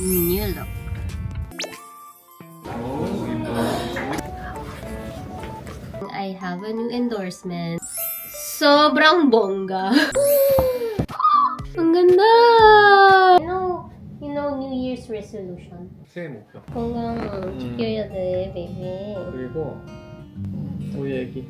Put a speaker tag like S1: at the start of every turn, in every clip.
S1: new look. I have a new endorsement. Sobrang bongga. Ang ganda! You know New Year's resolution.
S2: 새해 목표.
S1: 건강 지켜야 돼, baby.
S2: 그리고 우리 애기.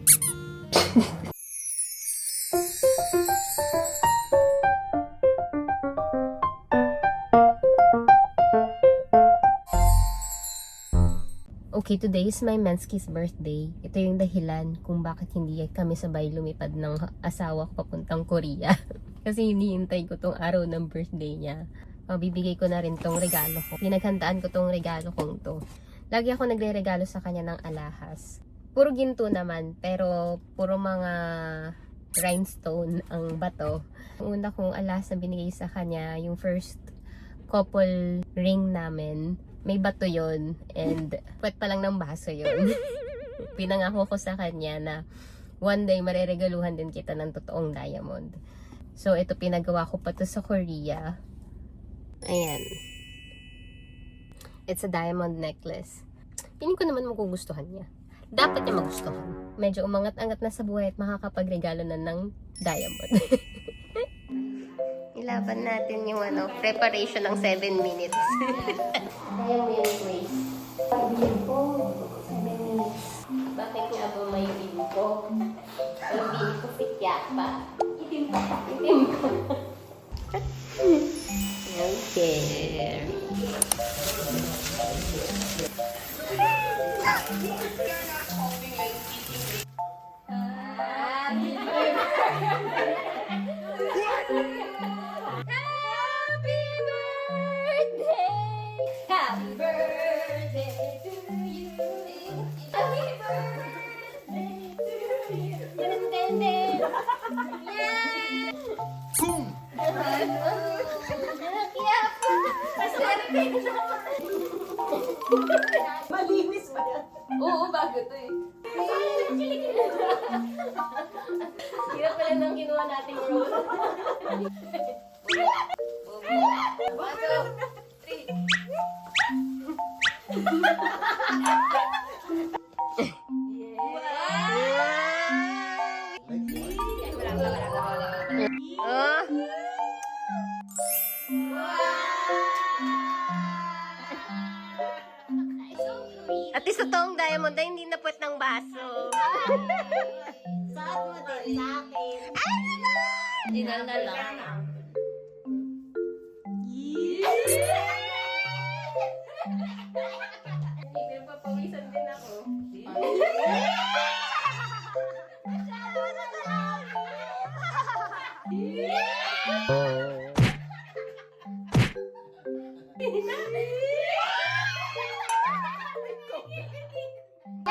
S1: Okay, today is my Menski's birthday. Ito yung dahilan kung bakit hindi kami sabay lumipad ng asawa ko papuntang Korea. Kasi hinihintay ko tong araw ng birthday niya. Bibigay ko na rin tong regalo ko. Pinaghandaan ko tong regalo kong to. Lagi ako nagre-regalo sa kanya ng alahas. Puro ginto naman, pero puro mga rhinestone ang bato. Ang una kong alahas na binigay sa kanya, yung first couple ring namin, may bato yon and puwet pa lang ng baso yon. Pinangako ko sa kanya na one day mareregaluhan din kita ng totoong diamond. So ito, pinagawa ko pa to sa Korea. Ayan. It's a diamond necklace. Piling ko naman magugustuhan niya. Dapat niya magustuhan. Medyo umangat-angat na sa buhay at makakapagregalo na ng diamond. Ilaban natin yung preparation ng 7 minutes. Kaya mo yung place. Bilko, 7 minutes. Bakit nga ba may bilko? Ang bilko pitya pa. Itim pa. Okay. Happy birthday to you. Happy birthday to you. Yeah. Boom.
S3: Malinis ba yan?
S1: Oo, bago to eh. Hirap pala nang kinuha nating roll. 1, 2, 3. At least totoong diamond na hindi napuwet ng baso.
S3: Saat mo din sa akin.
S1: Dinal na lang. Papawisan din ako.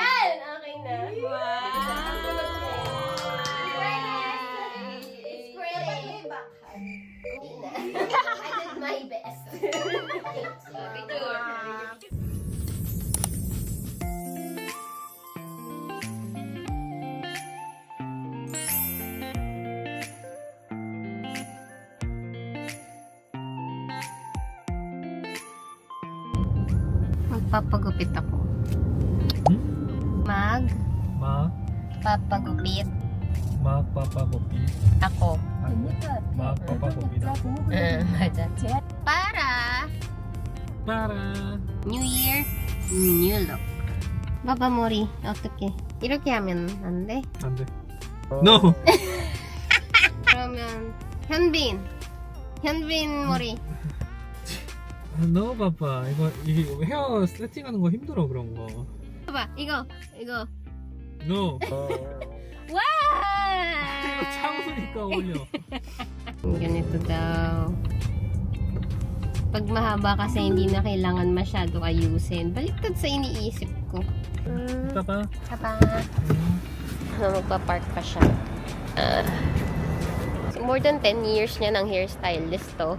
S1: Yan! Okay na. Wow! It's great. I did my best. Magpapagupit ako. Magpapagupit
S2: magpapagupit
S1: ako.
S2: magpapagupit ako.
S1: Para New Year, new look. Baba Mori, 어떻게? 이렇게 하면 안 돼?
S2: 안 돼. No.
S1: 그러면 현빈 머리.
S2: No, 바빠. 이게 헤어 세팅하는 거 힘들어 그런 거.
S1: 봐봐, 이거.
S2: No.
S1: 와!
S2: 이거 참으니까 어울려.
S1: Ganito daw. Pag mahaba kasi hindi na kailangan masyado ayusin. Baliktad sa iniisip ko.
S2: 이따가.
S1: Magpa-park pa siya. More than 10 years niya ng hairstylist to.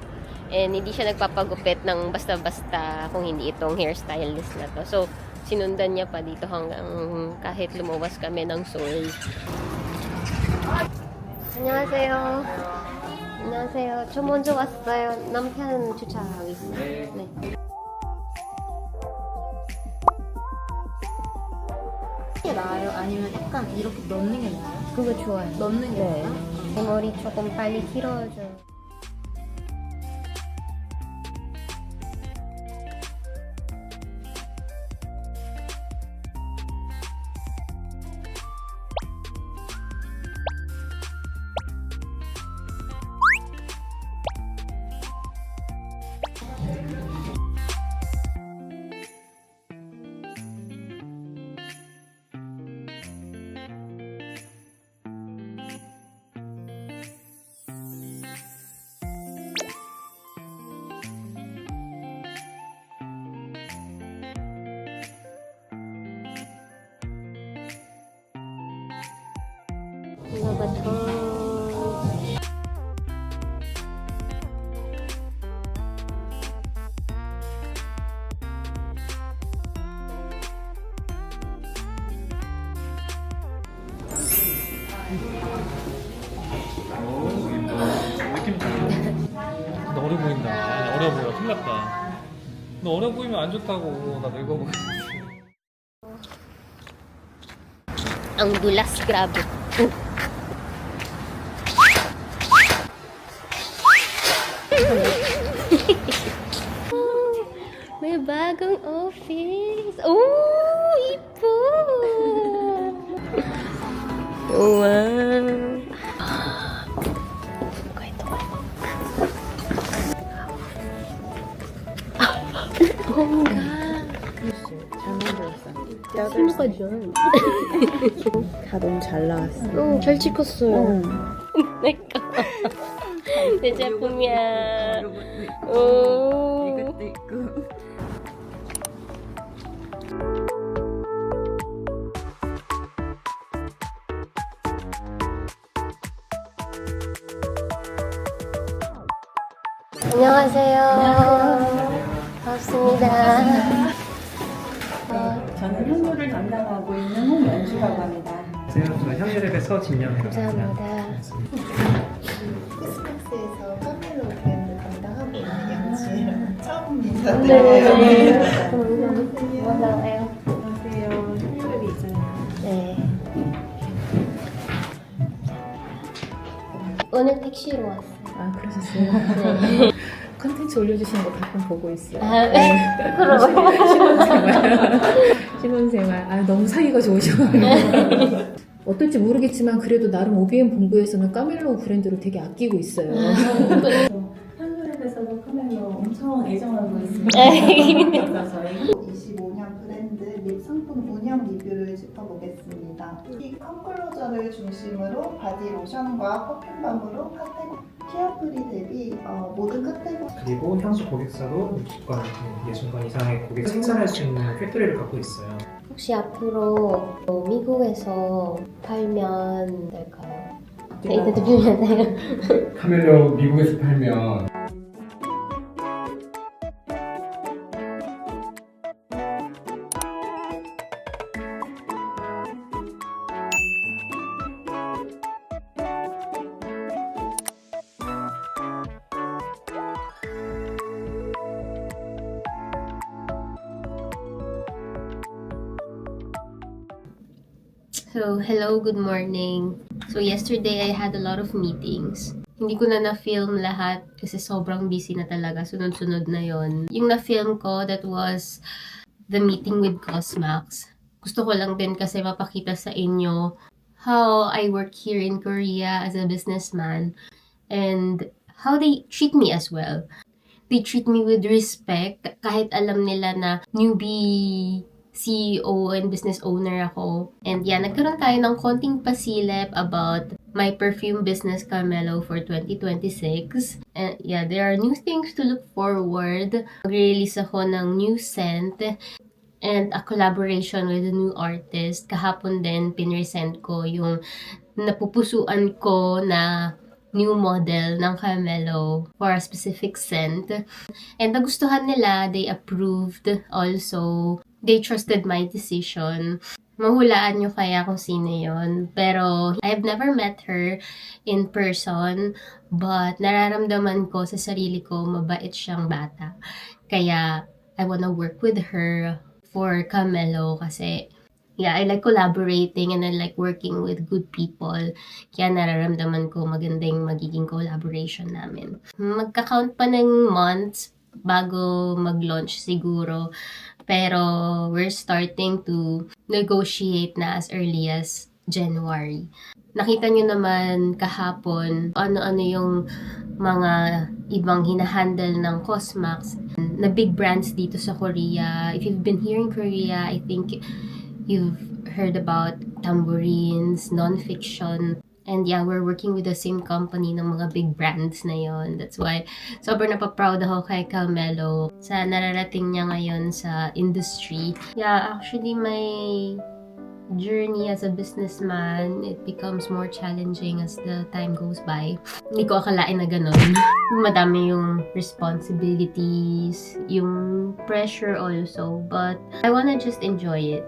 S1: And hindi siya nagpapagupit ng basta-basta kung hindi itong hairstylist na to. So, sinundan niya pa dito hanggang kahit lumuwas kami ng Seoul. 안녕하세요. 안녕하세요. 저 먼저 왔어요. 남편 주차하고 있어요. 네.
S4: 아니면 약간 이렇게 넣는 게 나아요?
S1: 그거 좋아요.
S4: 넣는 게
S1: 네.
S4: 나아요?
S1: 내 머리 조금 빨리 길어져. 이거부터
S2: 느낌 너 어려 보인다. 아니, 어려 보여. 큰일 났다. 너 어려 보이면 안 좋다고. 나 늙어 보여.
S1: ang dulas, grabe. May bagong office. Oh, ipo. Wow.
S4: 잘 만들었어.
S1: sino ka dyan?
S4: 다 너무 잘 나왔어.
S1: 잘 찍었어요. 내가. 내 제품이야. 오.
S4: 이것도 있고.
S1: 안녕하세요. 반갑습니다.
S5: 저는 향료를 담당하고 있는 홍연주라고 합니다.
S2: 안녕하세요. 저는 향유랩의 서진영입니다.
S1: 감사합니다.
S3: 스박스에서 카멜로 브랜드 담당하고 있는 양지예요. 처음입니다.
S1: 네. 고마워요.
S5: 안녕하세요. 향료랩이 있잖아요.
S1: 네. 오늘 택시로 왔어요.
S5: 아, 그러셨어요?
S1: 네.
S5: 컨텐츠 올려주시는 거 가끔 보고 있어요.
S1: 아, 그럼.
S5: 신혼생활. 아, 너무 사이가 좋으셔가지고. 어떨지 모르겠지만 그래도 나름 OBM 본부에서는 까멜로 브랜드를 되게 아끼고 있어요. 향료랩에서도 카멜로 엄청 애정하고 있습니다. 그래서
S3: 25년 브랜드 립 상품 운영 리뷰를 짚어보겠습니다. 이 컴클로저를 중심으로 바디 로션과 퍼퓸밤으로 케어프리 대비 모든 카테고리
S6: 그리고 향수 고객사도 60건, 60건 이상의 고객 생산할 수 있는 팩토리를 갖고 있어요.
S1: 혹시 앞으로 미국에서 팔면 될까요? 데이트 대표면 돼요?
S7: 카멜로 미국에서 팔면
S1: So, hello, good morning. So, yesterday I had a lot of meetings. Hindi ko na na-film lahat kasi sobrang busy na talaga. Sunod-sunod na yon. Yung na-film ko, that was the meeting with Cosmax. Gusto ko lang din kasi mapakita sa inyo how I work here in Korea as a businessman and how they treat me as well. They treat me with respect kahit alam nila na newbie CEO and business owner ako. And yeah, nagkaroon tayo ng konting pasilip about my perfume business Carmelo for 2026. And yeah, there are new things to look forward. Mag-release ako ng new scent and a collaboration with a new artist. Kahapon din, pinresent ko yung napupusuan ko na new model ng Carmelo for a specific scent. And nagustuhan nila, they approved also. They trusted my decision. Mahulaan nyo kaya kung sino yun. Pero, I've never met her in person. But, nararamdaman ko sa sarili ko, mabait siyang bata. Kaya, I wanna work with her for Carmelo kasi Yeah, I like collaborating and I like working with good people. Kaya nararamdaman ko maganda yung magiging collaboration namin. Magka-count pa ng months bago mag-launch siguro. Pero we're starting to negotiate na as early as January. Nakita nyo naman kahapon ano-ano yung mga ibang hinahandle ng Cosmax na big brands dito sa Korea. If you've been here in Korea, I think you've heard about Tambourines, Nonfiction. And yeah, we're working with the same company ng mga big brands na yon. That's why sobrang napaproud ako kay Carmelo sa nararating niya ngayon sa industry. Yeah, actually my journey as a businessman, it becomes more challenging as the time goes by. Hindi ko akalain na ganun. Madami yung responsibilities, yung pressure also, but I wanna just enjoy it.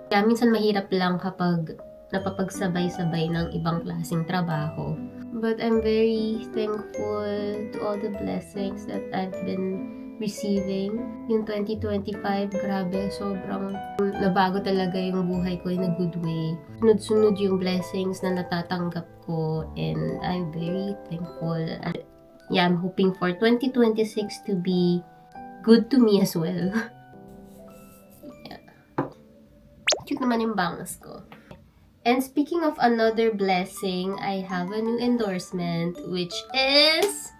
S1: Kaya minsan mahirap lang kapag napapagsabay-sabay ng ibang klaseng trabaho. But I'm very thankful to all the blessings that I've been receiving. Yung 2025, grabe, sobrang nabago talaga yung buhay ko in a good way. Sunod-sunod yung blessings na natatanggap ko and I'm very thankful. Yeah, I'm hoping for 2026 to be good to me as well. Yeah. Cute naman yung bangas ko. And speaking of another blessing, I have a new endorsement which is...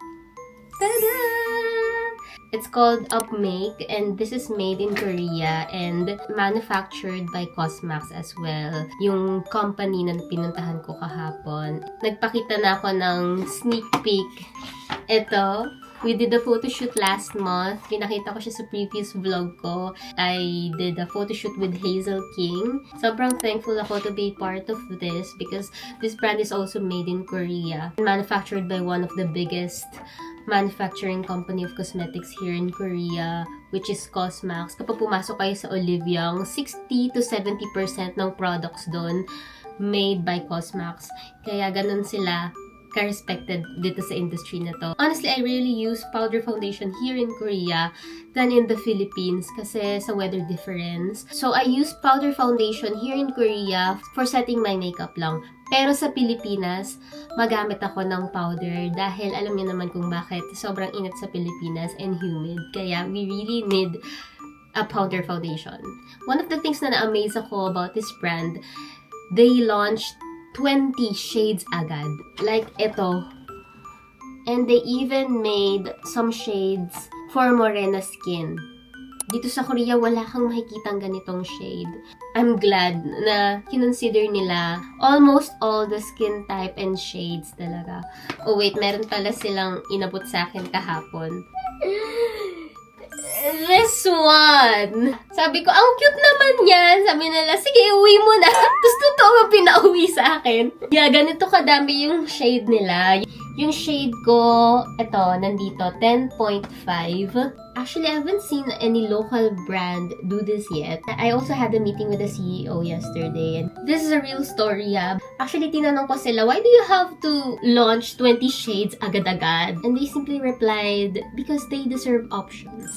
S1: Ta-da! It's called Upmake and this is made in Korea and manufactured by Cosmax as well. Yung company na pinuntahan ko kahapon. Nagpakita na ako ng sneak peek. Ito, we did a photo shoot last month. Pinakita ko siya sa previous vlog ko. I did a photo shoot with Hazel King. Sobrang thankful ako to be part of this because this brand is also made in Korea. Manufactured by one of the biggest manufacturing company of cosmetics here in Korea, which is Cosmax. Kapag pumasok kayo sa Oliviang, 60 to 70% ng products doon made by Cosmax. Kaya ganun sila ka-respected dito sa industry na to. Honestly, I really use powder foundation here in Korea than in the Philippines kasi sa weather difference. So, I use powder foundation here in Korea for setting my makeup lang. Pero sa Pilipinas, magamit ako ng powder dahil alam niyo naman kung bakit sobrang init sa Pilipinas and humid. Kaya we really need a powder foundation. One of the things na na-amaze ako about this brand, they launched 20 shades agad. Like ito. And they even made some shades for morena skin. Dito sa Korea, wala kang makikitang ganitong shade. I'm glad na kinonsider nila almost all the skin type and shades talaga. Oh wait, meron pala silang inabot sa akin kahapon. This one! Sabi ko, ang cute naman yan. Sabi nila, sige, uwi mo na. Tapos totoo nga pinauwi sa akin. Yeah, ganito kadami yung shade nila. Yung shade ko, ito, nandito, 10.5. Actually, I haven't seen any local brand do this yet. I also had a meeting with the CEO yesterday. And this is a real story, yeah. Actually, tinanong ko sila, why do you have to launch 20 shades agad-agad? And they simply replied, because they deserve options.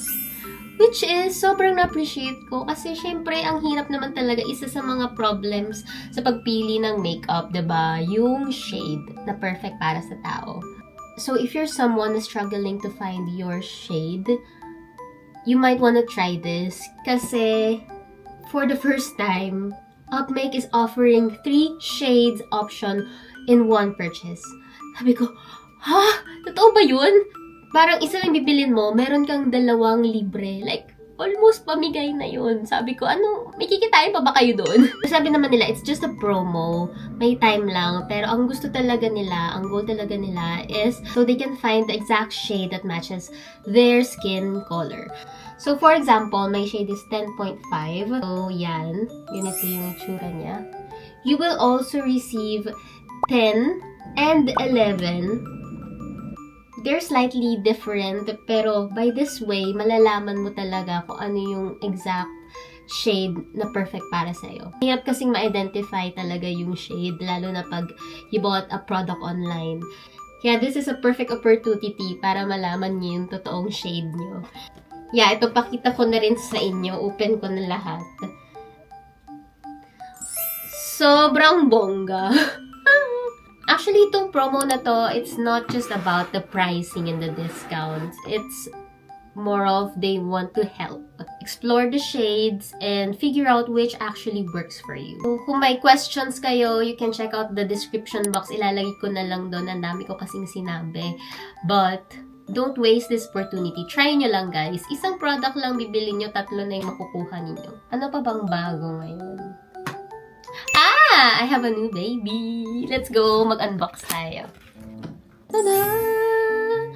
S1: Which is, sobrang na-appreciate ko kasi syempre, ang hirap naman talaga isa sa mga problems sa pagpili ng makeup, diba? Yung shade na perfect para sa tao. So, if you're someone na struggling to find your shade, you might wanna try this kasi for the first time, Upmake is offering 3 shades option in one purchase. Sabi ko, ha? Totoo ba yun? Parang isa lang bibilin mo, meron kang 2 libre. Like, almost pamigay na yun. Sabi ko, ano, may kikitain pa ba kayo doon? Sabi naman nila, it's just a promo. May time lang. Pero ang gusto talaga nila, ang goal talaga nila is so they can find the exact shade that matches their skin color. So, for example, my shade is 10.5. So, yan. Ganito yung itsura niya. You will also receive 10 and 11. They're slightly different, pero by this way, malalaman mo talaga kung ano yung exact shade na perfect para sa'yo. Hirap kasing ma-identify talaga yung shade, lalo na pag you bought a product online. Kaya this is a perfect opportunity para malaman niyo yung totoong shade niyo. Yeah, ito pakita ko na rin sa inyo. Open ko na lahat. Sobrang bongga. Actually, itong promo na to, it's not just about the pricing and the discounts. It's more of they want to help. Explore the shades and figure out which actually works for you. So, kung may questions kayo, you can check out the description box. Ilalagay ko na lang doon. Ang dami ko kasing sinabi. But, don't waste this opportunity. Try nyo lang, guys. Isang product lang bibili nyo, 3 na yung makukuha ninyo. Ano pa bang bago ngayon? I have a new baby. Let's go. Mag-unbox tayo. Tada!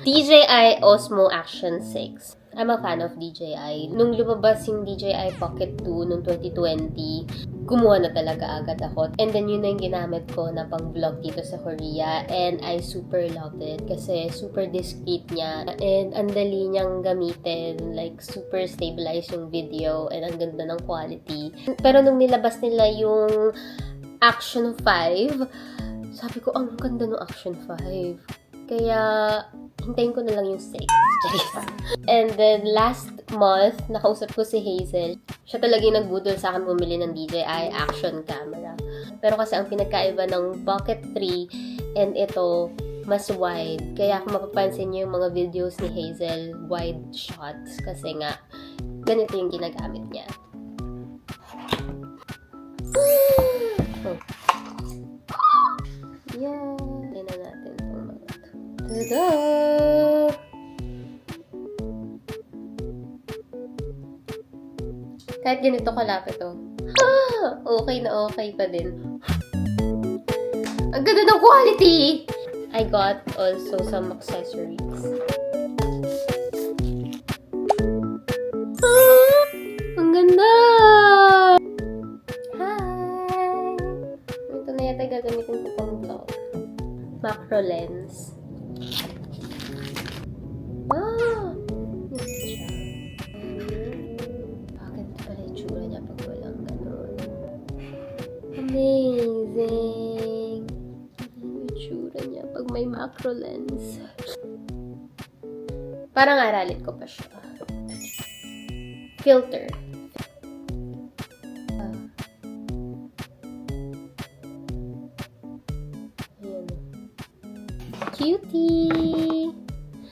S1: DJI Osmo Action 6. I'm a fan of DJI. Nung lumabas yung DJI Pocket 2 noong 2020, kumuha na talaga agad ako. And then yun na yung ginamit ko na pang-vlog dito sa Korea. And I super loved it kasi super discreet niya. And ang dali niyang gamitin. Like, super stabilize yung video. And ang ganda ng quality. Pero nung nilabas nila yung Action 5, sabi ko, ang ganda ng Action 5. Kaya, hintayin ko na lang yung 6. And then, last month, nakausap ko si Hazel. Siya talaga yung nagbudol sa akin bumili ng DJI action camera. Pero kasi ang pinagkaiba ng Pocket 3 and ito, mas wide. Kaya kung mapapansin niyo yung mga videos ni Hazel, wide shots. Kasi nga, ganito yung ginagamit niya. Oh. Yeah. Tignan natin itong mga ito. Tada! Kahit ganito kalapit to. Okay na okay pa din. Ang ganda ng quality! I got also some accessories. Ang ganda! Hi! Ito na yata gagamitin ko pang vlog. Macro lens. Bakit pala yung tsura niya pag walang ganun? Amazing! Yung tsura niya pag may macro lens. Parang aralit ko pa siya. Filter. Ayan. Cutie!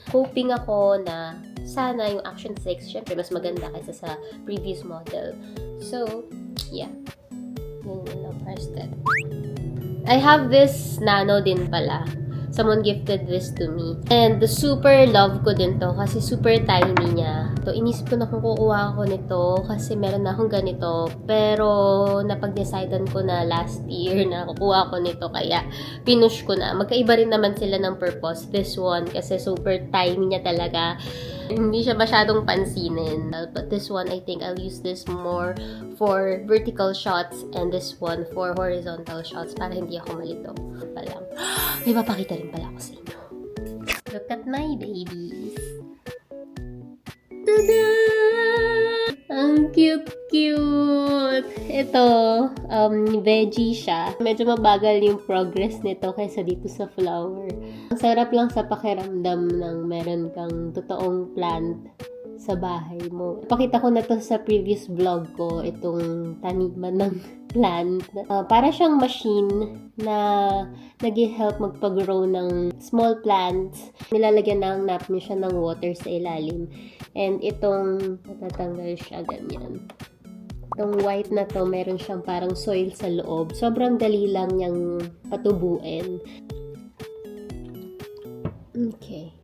S1: Hoping ako na sana yung Action 6, syempre mas maganda kaysa sa previous model. So, yeah. Yun lang, first I have this Nano din pala. Someone gifted this to me. And the super love ko din to kasi super tiny niya. To, inisip ko na kung kukuha ako nito kasi meron na akong ganito. Pero napag-decidean ko na last year na kukuha ko nito kaya pinush ko na. Magkaiba rin naman sila ng purpose. This one kasi super tiny niya talaga. Hindi siya masyadong pansinin. But this one, I think I'll use this more for vertical shots and this one for horizontal shots para hindi ako malito. Pa lang. May papakita rin pala ako sa inyo. Look at my babies. Tada! Ang cute-cute! Ito, veggie siya. Medyo mabagal yung progress nito kaysa dito sa flower. Ang sarap lang sa pakiramdam ng meron kang totoong plant sa bahay mo. Pakita ko na to sa previous vlog ko, itong taniman ng plant. Para siyang machine na nag-help magpag-grow ng small plants. Nilalagyan ng napkin siya ng water sa ilalim. And itong natatanggal siya ganyan. Itong white na to, meron siyang parang soil sa loob. Sobrang dali lang niyang patubuin. Okay.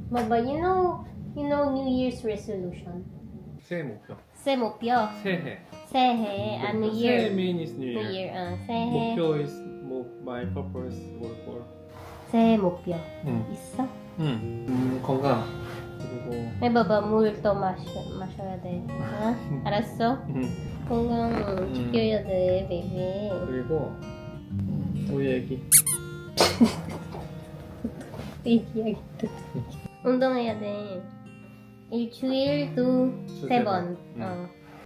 S1: Maba, you know New Year's resolution?
S2: 새해 목표.
S1: 새해 목표.
S2: 새해.
S1: 새해. New Year.
S2: 새해 mean is New
S1: New
S2: Year.
S1: Year. 새해.
S2: 목표 is my purpose for.
S1: 새해 목표.
S2: 응.
S1: 있어?
S2: 건강. 그리고
S1: 해봐봐. 물 더 마셔야 돼. 어? 알았어? 건강 지켜야 돼, 베이비.
S2: 그리고 우리 애기.
S1: 얘기하겠다. 운동해야 돼. 일주일 두세 번.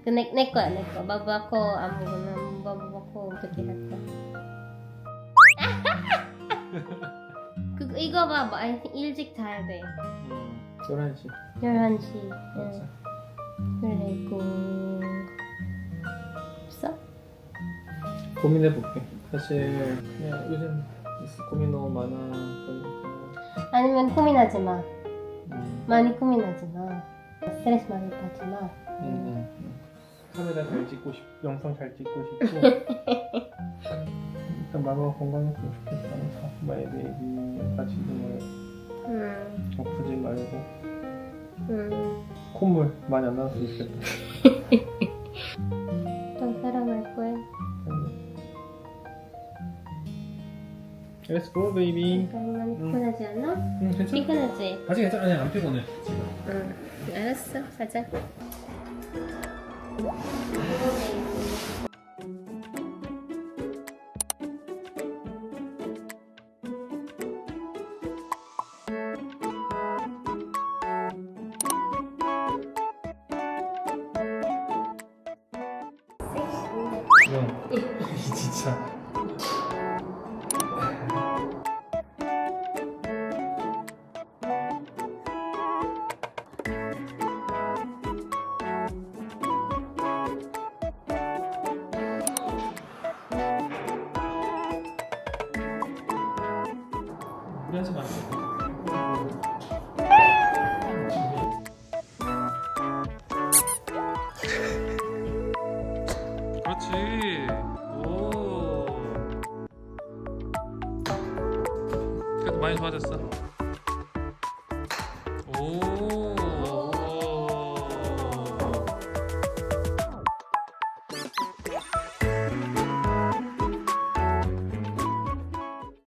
S1: 그 내 거야, 내 거. 바바코 아무거나 바바코 어떻게 할까? 이거 봐봐. 일찍 자야 돼.
S2: 11시.
S1: 11시. 그리고 없어?
S2: 고민해볼게. 사실 그냥 요즘 고민 너무 많아. 그러니까
S1: 아니면 고민하지 마. 많이 고민하지 마. 스트레스 많이 받지 마.
S2: 카메라 잘 찍고 싶, 영상 잘 찍고 싶고. 일단 마마가 건강했으면 좋겠다. 마이 베이비 같이 좀 아프지 말고. 콧물 많이 안 나왔으면 좋겠다.
S1: 또 사랑할 거야.
S2: Let's go, baby.
S1: 많이 피곤하지 않아?
S2: 괜찮아.
S1: 피곤하지?
S2: 아직 괜찮아. 아니 안 피곤해. 지금.
S1: 응. 알았어. 가자.
S2: 이 진짜. 무리하지 마. 그렇지. 오. 그래도 많이 좋아졌어.